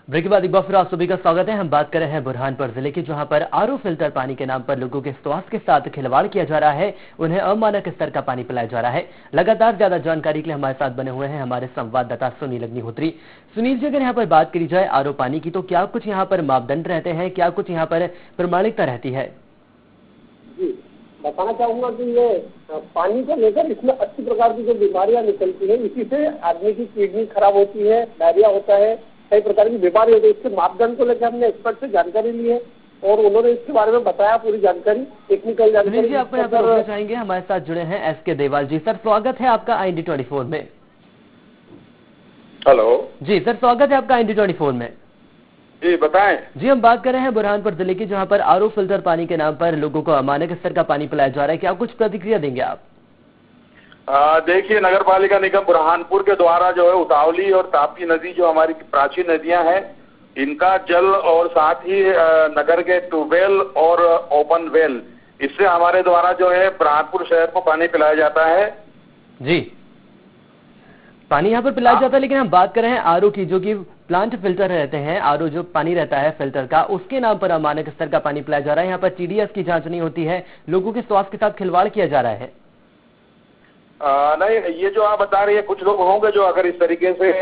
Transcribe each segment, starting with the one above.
Break के बाद एक बार फिर आप सभी का स्वागत है। हम बात कर रहे हैं बुरहानपुर जिले की, जहां पर आरओ फिल्टर पानी के नाम पर लोगों के स्वास्थ्य के साथ खिलवाड़ किया जा रहा है। उन्हें अमानक स्तर का पानी पिलाया जा रहा है। लगातार ज्यादा जानकारी के लिए हमारे साथ बने हुए हैं हमारे संवाददाता सुनील अग्निहोत्री। सुनील जी, अगर यहाँ पर बात करी जाए आरओ पानी की, तो क्या कुछ यहाँ पर मापदंड रहते हैं, क्या कुछ यहाँ पर प्रमाणिकता रहती है? जी, बताना चाहूंगा कि ये पानी को लेकर इसमें अच्छी प्रकार की जो बीमारियां निकलती है, इसी से आदमी की किडनी खराब होती है, डायरिया होता है, कई प्रकार की बीमारी होती है। इसके मापदंड को लेकर हमने एक्सपर्ट से जानकारी ली है और उन्होंने इसके बारे में बताया पूरी जानकारी, टेक्निकल जानकारी। जी, आपको यहाँ पर रोकना चाहेंगे। हमारे साथ जुड़े हैं एसके देवाल जी। सर, स्वागत है आपका IND24 में। हेलो जी सर, स्वागत है आपका IND24 में। जी बताएं। जी, हम बात कर रहे हैं बुरहानपुर जिले की, जहां पर आरओ फिल्टर पानी के नाम पर लोगों को अमानक स्तर का पानी पिलाया जा रहा है। क्या कुछ प्रतिक्रिया देंगे आप? देखिए, नगर पालिका निगम बुरहानपुर के द्वारा जो है उतावली और ताप्ती नदी, जो हमारी प्राचीन नदियां हैं, इनका जल और साथ ही नगर के ट्यूबवेल और ओपन वेल, इससे हमारे द्वारा जो है बुरहानपुर शहर को पानी पिलाया जाता है। जी, पानी यहाँ पर पिलाया जाता है, लेकिन हम बात कर रहे हैं आरओ की, जो कि प्लांट फिल्टर रहते हैं। आरओ जो पानी रहता है फिल्टर का, उसके नाम पर अमानक स्तर का पानी पिलाया जा रहा है। यहाँ पर TDS की जांच नहीं होती है, लोगों के स्वास्थ्य के साथ खिलवाड़ किया जा रहा है। नहीं, ये जो आप बता रही है, कुछ लोग होंगे जो अगर इस तरीके से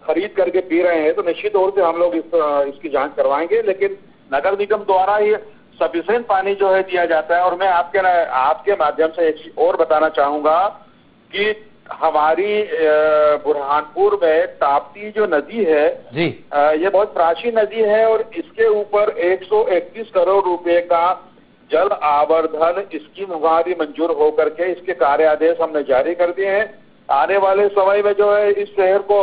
खरीद करके पी रहे हैं, तो निश्चित तौर से हम लोग इसकी जांच करवाएंगे। लेकिन नगर निगम द्वारा ही सफिशिएंट पानी जो है दिया जाता है। और मैं आपके माध्यम से एक चीज और बताना चाहूंगा कि हमारी बुरहानपुर में ताप्ती जो नदी है जी, ये बहुत प्राचीन नदी है और इसके ऊपर 131 करोड़ रुपए का जल आवर्धन स्कीम हमारी मंजूर होकर के इसके कार्य आदेश हमने जारी कर दिए हैं। आने वाले समय में जो है इस शहर को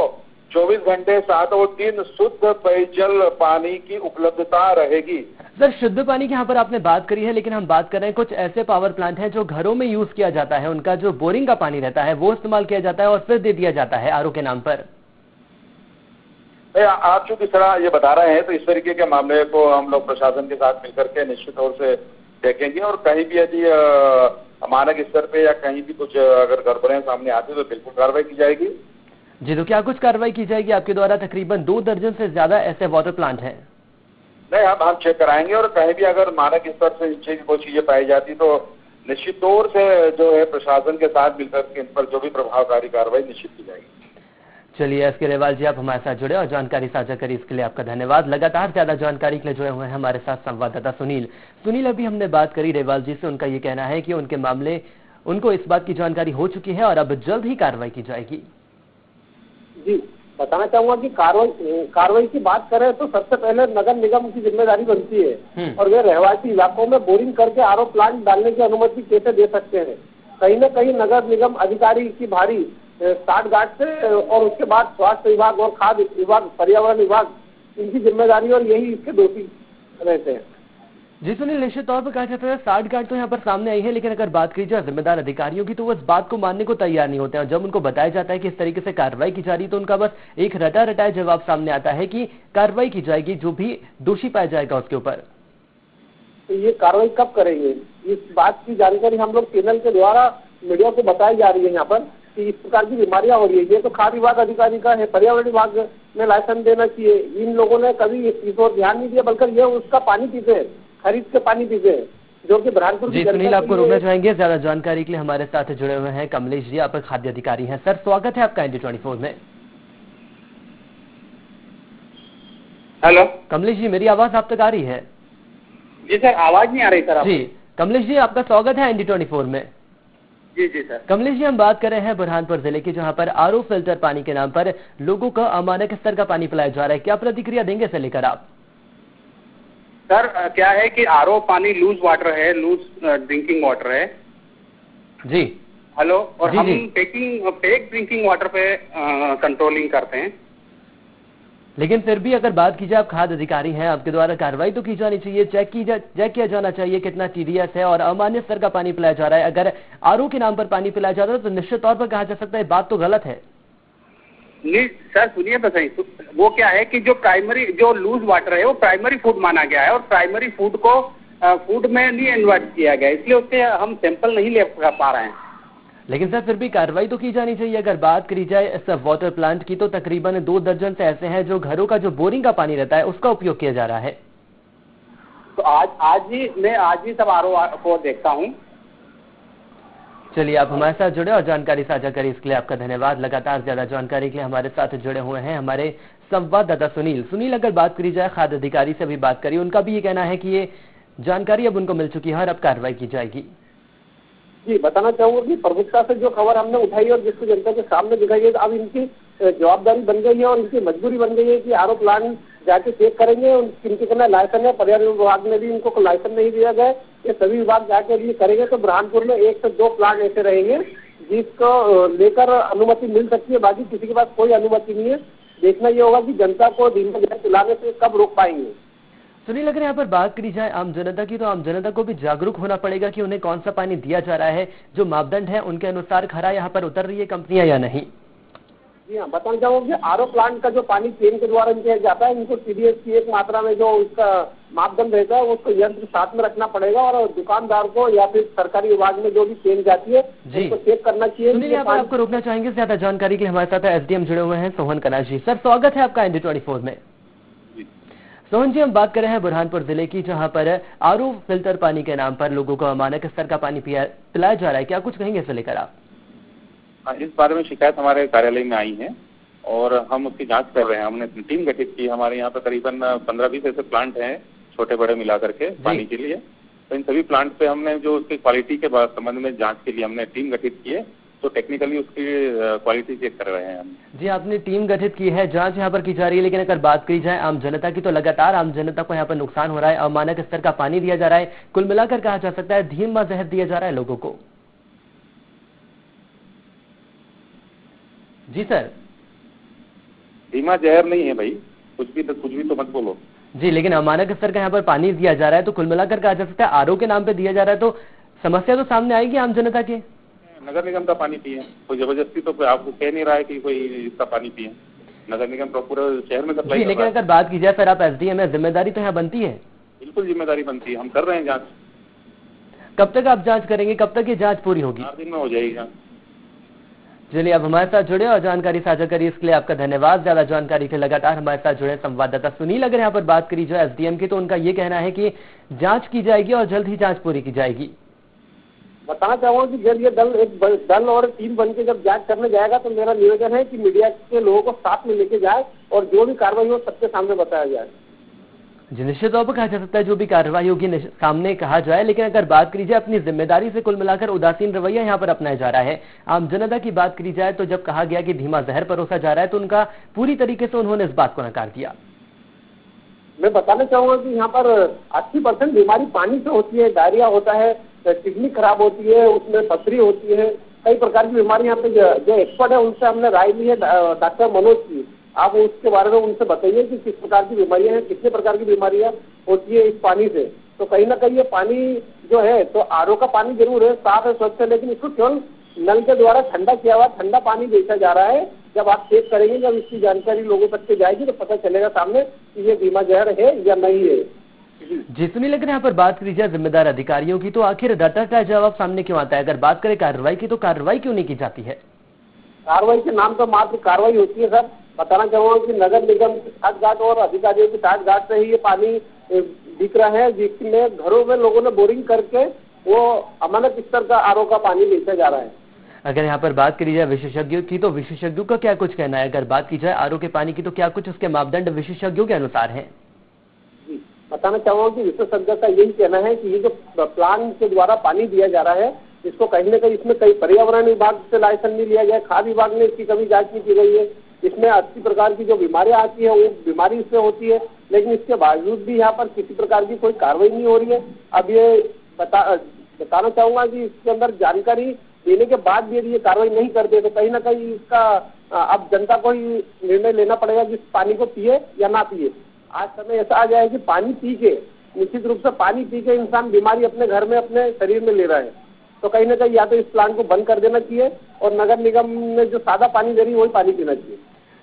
24 घंटे 7 और 3 शुद्ध पेयजल पानी की उपलब्धता रहेगी। सर, शुद्ध पानी की यहाँ पर आपने बात करी है, लेकिन हम बात कर रहे हैं कुछ ऐसे पावर प्लांट हैं जो घरों में यूज किया जाता है, उनका जो बोरिंग का पानी रहता है वो इस्तेमाल किया जाता है और फिर दे दिया जाता है आरओ के नाम पर। आप चूंकि इस तरह ये बता रहे हैं, तो इस तरीके के मामले को हम लोग प्रशासन के साथ मिलकर के निश्चित तौर से देखेंगे और कहीं भी यदि मानक स्तर पे या कहीं भी कुछ अगर गड़बड़ें सामने आती तो बिल्कुल कार्रवाई की जाएगी। जी, तो क्या कुछ कार्रवाई की जाएगी आपके द्वारा? तकरीबन 2 दर्जन से ज्यादा ऐसे वाटर प्लांट हैं। नहीं, हम चेक कराएंगे और कहीं भी अगर मानक स्तर से नीचे की कोई चीजें पाई जाती तो निश्चित तौर से जो है प्रशासन के साथ मिलकर इन पर जो भी प्रभावकारी कार्रवाई निश्चित की जाएगी। चलिए एसके देवाल जी, आप हमारे साथ जुड़े और जानकारी साझा करी, इसके लिए आपका धन्यवाद। लगातार ज्यादा जानकारी के लिए जुड़े हुए हैं हमारे साथ संवाददाता सुनील। अभी हमने बात करी देवाल जी से, उनका ये कहना है कि उनके मामले, उनको इस बात की जानकारी हो चुकी है और अब जल्द ही कार्रवाई की जाएगी। जी, बताना चाहूंगा कि कार्रवाई की बात करें तो सबसे पहले नगर निगम की जिम्मेदारी बनती है और वे रहवासी इलाकों में बोरिंग करके आरओ प्लांट डालने की अनुमति कैसे दे सकते हैं। कहीं न कहीं नगर निगम अधिकारी की भारी साठगांठ से और उसके बाद स्वास्थ्य विभाग और खाद्य विभाग, पर्यावरण विभाग, इनकी जिम्मेदारी और यही इसके दोषी रहते हैं। जी सुनील, निश्चित तौर पर कहा जाता है साठगांठ तो यहाँ पर सामने आई है, लेकिन अगर बात की जाए जिम्मेदार अधिकारियों की, तो वो इस बात को मानने को तैयार नहीं होते हैं। जब उनको बताया जाता है कि इस तरीके से कार्रवाई की जा रही है, तो उनका बस एक रटा रटाया जवाब सामने आता है कि कार्रवाई की जाएगी, जो भी दोषी पाया जाएगा उसके ऊपर। तो ये कार्रवाई कब करेंगे, इस बात की जानकारी हम लोग चैनल के द्वारा मीडिया को बताई जा रही है यहाँ पर कि इस प्रकार की बीमारियां हो रही है। ये तो खाद्य विभाग अधिकारी का है, पर्यावरण विभाग में लाइसेंस देना चाहिए। इन लोगों ने कभी इस ओर ध्यान नहीं दिया, बल्कि ये उसका पानी पीते हैं, खरीद के पानी पीते हैं, जो कि बुरहानपुर जी सुनील, आपको रोकना चाहेंगे। ज्यादा जानकारी के लिए हमारे साथ जुड़े हुए हैं कमलेश जी, आप खाद्य अधिकारी हैं। सर, स्वागत है आपका IND24 में। हेलो कमलेश जी, मेरी आवाज आप तक आ रही है? जी सर, आवाज नहीं आ रही सर। जी कमलेश जी, आपका स्वागत है IND24 में। जी सर। कमलेश जी, हम बात कर रहे हैं बुरहानपुर जिले की, जहां पर आरओ फिल्टर पानी के नाम पर लोगों को अमानक स्तर का पानी पिलाया जा रहा है। क्या प्रतिक्रिया देंगे इसे लेकर आप? सर, क्या है कि आरओ पानी लूज वाटर है, लूज ड्रिंकिंग वाटर है। जी हेलो, और जी, हम जी। फेक ड्रिंकिंग वाटर पे कंट्रोलिंग करते हैं। लेकिन फिर भी अगर बात की जाए, आप खाद्य अधिकारी हैं, आपके द्वारा कार्रवाई तो की जानी चाहिए, चेक किया जाना चाहिए कितना TDS है और अमान्य स्तर का पानी पिलाया जा रहा है। अगर आरओ के नाम पर पानी पिलाया जा रहा है तो निश्चित तौर पर कहा जा सकता है बात तो गलत है। नहीं सर, सुनिए तो सही। वो क्या है कि जो लूज वाटर है वो प्राइमरी फूड माना गया है और प्राइमरी फूड को फूड में नहीं इन्वर्ट किया गया, इसलिए उसके हम सैंपल नहीं ले पा रहे हैं। लेकिन सर फिर भी कार्रवाई तो की जानी चाहिए। अगर बात करी जाए इस वाटर प्लांट की तो तकरीबन 2 दर्जन से ऐसे हैं जो घरों का जो बोरिंग का पानी रहता है उसका उपयोग किया जा रहा है। तो आज ही सब आरओ को देखता हूँ। चलिए आप हमारे साथ जुड़े और जानकारी साझा करी, इसके लिए आपका धन्यवाद। लगातार ज्यादा जानकारी के लिए हमारे साथ जुड़े हुए हैं हमारे संवाददाता सुनील। अगर बात करी जाए खाद्य अधिकारी से भी बात करी, उनका भी ये कहना है कि ये जानकारी अब उनको मिल चुकी है और अब कार्रवाई की जाएगी। जी, बताना चाहूंगा कि प्रमुखता से जो खबर हमने उठाई और जिसको जनता के सामने दिखाई है, अब इनकी जवाबदारी बन गई है और इनकी मजबूरी बन गई है कि आरओ प्लांट जाके चेक करेंगे। इनके कितना लाइसेंस है, पर्यावरण विभाग ने भी इनको लाइसेंस नहीं दिया गया, ये सभी विभाग जाके ये करेंगे। तो बुरहानपुर में 1 से 2 प्लांट ऐसे रहेंगे जिसको लेकर अनुमति मिल सकती है, बाकी किसी के पास कोई अनुमति नहीं है। देखना ये होगा कि जनता को धीमा जहर पिलाने से कब रोक पाएंगे। सुनील, अगर यहाँ पर बात करी जाए आम जनता की, तो आम जनता को भी जागरूक होना पड़ेगा कि उन्हें कौन सा पानी दिया जा रहा है, जो मापदंड है उनके अनुसार खरा यहाँ पर उतर रही है कंपनियां या नहीं। जी हाँ, बताना चाहूंगा कि आरओ प्लांट का जो पानी चेन के द्वारा किया जाता है, इनको सीडीएस की एक मात्रा में जो उसका मापदंड रहता है उसको यंत्र साथ में रखना पड़ेगा और दुकानदार को या फिर सरकारी विभाग में जो भी चेन जाती है उसको चेक करना चाहिए। सुनील, यहाँ पर आपको रोकना चाहेंगे, ज्यादा जानकारी के लिए हमारे साथ एसडीएम जुड़े हुए हैं सोहन कनाश जी। सर स्वागत है आपका ND24 में। सोहन जी, हम बात कर रहे हैं बुरहानपुर जिले की, जहां पर आरओ फिल्टर पानी के नाम पर लोगों को अमानक स्तर का पानी पिलाया जा रहा है। क्या कुछ कहेंगे इसे लेकर आप? इस बारे में शिकायत हमारे कार्यालय में आई है और हम उसकी जांच कर रहे हैं। हमने टीम गठित की। हमारे यहाँ पर करीबन 15-20 ऐसे प्लांट हैं छोटे बड़े मिला करके पानी के लिए। तो इन सभी प्लांट पे हमने जो उसकी क्वालिटी के संबंध में जांच के लिए हमने टीम गठित की है, तो टेक्निकली उसकी क्वालिटी चेक कर रहे हैं हम। जी, आपने टीम गठित की है, जांच यहाँ पर की जा रही है। लेकिन अगर बात की जाए आम जनता की, तो लगातार आम जनता को यहाँ पर नुकसान हो रहा है, अमानक स्तर का पानी दिया जा रहा है। कुल मिलाकर कहा जा सकता है धीमा जहर दिया जा रहा है लोगों को। जी सर। धीमा जहर नहीं है भाई, कुछ भी तो मत बोलो। जी, लेकिन अमानक स्तर का यहाँ पर पानी दिया जा रहा है, तो कुल मिलाकर कहा जा सकता है आरओ के नाम पे दिया जा रहा है, तो समस्या तो सामने आएगी आम जनता के। नगर निगम का पानी पिए, कोई जबरदस्ती तो आपको कह नहीं रहा है कि कोई इसका पानी पिए। नगर निगम तो पूरे शहर में सप्लाई। लेकिन अगर बात की जाए सर, आप एसडीएम है, जिम्मेदारी तो यहाँ बनती है। बिल्कुल जिम्मेदारी बनती है, हम कर रहे हैं जाँच। कब तक आप जाँच करेंगे, कब तक ये जाँच पूरी होगी? 4 दिन में हो जाएगी जाँच। चलिए आप हमारे साथ जुड़े और जानकारी साझा करिए, इसके लिए आपका धन्यवाद। ज्यादा जानकारी के लगातार हमारे साथ जुड़े संवाददाता सुनील। अगर यहाँ पर बात करी जाए एसडीएम की, तो उनका ये कहना है कि जांच की जाएगी और जल्द ही जांच पूरी की जाएगी। बताना चाहूंगा कि जब ये दल और टीम बन के जब जांच करने जाएगा, तो मेरा निवेदन है कि मीडिया के लोगों को साथ में लेके जाए और जो भी कार्रवाई हो सबके सामने बताया जाए। जी, निश्चित तौर पर कहा जा सकता है जो भी कार्रवाई होगी सामने कहा जाए। लेकिन अगर बात करी जाए अपनी जिम्मेदारी से कुल मिलाकर उदासीन रवैया यहाँ पर अपनाया जा रहा है। आम जनता की बात करी जाए तो जब कहा गया कि धीमा जहर परोसा जा रहा है, तो उनका पूरी तरीके से उन्होंने इस बात को नकार दिया। मैं बताना चाहूंगा कि यहाँ पर 80% बीमारी पानी से होती है। डायरिया होता है, किडनी खराब होती है, उसमें पथरी होती है, कई प्रकार की बीमारी। यहाँ पे जो एक्सपर्ट है उनसे हमने राय ली है, डॉक्टर मनोज की। आप उसके बारे में उनसे बताइए कि किस प्रकार की बीमारियां हैं, कितने प्रकार की बीमारियां होती है इस पानी से। तो कहीं ना कहीं ये पानी जो है, तो आरओ का पानी जरूर है, साफ है, स्वच्छ है, लेकिन इसको केवल नल के द्वारा ठंडा किया हुआ ठंडा पानी बेचा जा रहा है। जब आप चेक करेंगे, जब इसकी जानकारी लोगों तक के जाएगी, तो पता चलेगा सामने कि ये धीमा जहर है या नहीं है। जी सुनील, लेकिन यहाँ पर बात करी जाए जिम्मेदार अधिकारियों की, तो आखिर रटा जवाब सामने क्यों आता है? अगर बात करें कार्रवाई की, तो कार्रवाई क्यों नहीं की जाती है? कार्रवाई के नाम पर मात्र कार्रवाई होती है सर। बताना चाहूंगा कि नगर निगम की साठगांठ और अधिकारियों की साठगांठ से ही ये पानी बिक रहा है, जिसमें घरों में लोगों ने बोरिंग करके वो अमानक स्तर का आरओ का पानी बेचा जा रहा है। अगर यहाँ पर बात करी जाए विशेषज्ञों की, तो विशेषज्ञों का क्या कुछ कहना है? अगर बात की जाए आरओ के पानी की, तो क्या कुछ उसके मापदंड विशेषज्ञों के अनुसार हैं? बताना चाहूंगा कि विशेषज्ञ का यही कहना है कि ये जो प्लांट के द्वारा पानी दिया जा रहा है, इसको कहीं न कहीं इसमें कई पर्यावरण विभाग से लाइसेंस नहीं लिया गया, खाद्य विभाग ने इसकी कभी जांच नहीं की गई है। इसमें 80 प्रकार की जो बीमारियां आती है वो बीमारी इससे होती है, लेकिन इसके बावजूद भी यहाँ पर किसी प्रकार की कोई कार्रवाई नहीं हो रही है। अब ये बताना चाहूंगा कि इसके अंदर जानकारी देने के बाद भी यदि ये कार्रवाई नहीं करते, तो कहीं ना कहीं इसका अब जनता को ही निर्णय लेना पड़ेगा कि इस पानी को पिए या ना पिए। आज समय ऐसा आ गया है कि पानी पी के, निश्चित रूप से पानी पी के इंसान बीमारी अपने घर में अपने शरीर में ले रहा है। तो कहीं ना कहीं या तो इस प्लांट को बंद कर देना चाहिए और नगर निगम ने जो सादा पानी दे रही है वही पानी पीना चाहिए।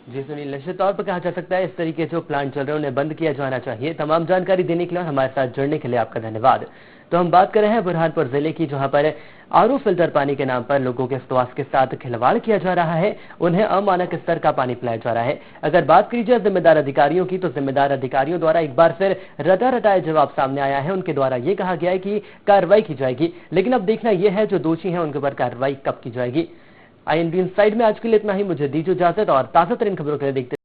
जी सुनील, निश्चित तौर पर कहा जा सकता है इस तरीके जो प्लांट चल रहे हैं उन्हें बंद किया जाना चाहिए। तमाम जानकारी देने के लिए और हमारे साथ जुड़ने के लिए आपका धन्यवाद। तो हम बात कर रहे हैं बुरहानपुर जिले की, जहां पर आरओ फिल्टर पानी के नाम पर लोगों के स्वास्थ्य के साथ खिलवाड़ किया जा रहा है, उन्हें अमानक स्तर का पानी पिलाया जा रहा है। अगर बात की जाए जिम्मेदार अधिकारियों की, तो जिम्मेदार अधिकारियों द्वारा एक बार फिर रटा रटाया जवाब सामने आया है। उनके द्वारा ये कहा गया है कि कार्रवाई की जाएगी, लेकिन अब देखना यह है जो दोषी है उनके ऊपर कार्रवाई कब की जाएगी। INB इनसाइड में आज के लिए इतना ही। मुझे दीजिए इजाजत और ताजा तरीन खबरों के लिए देखते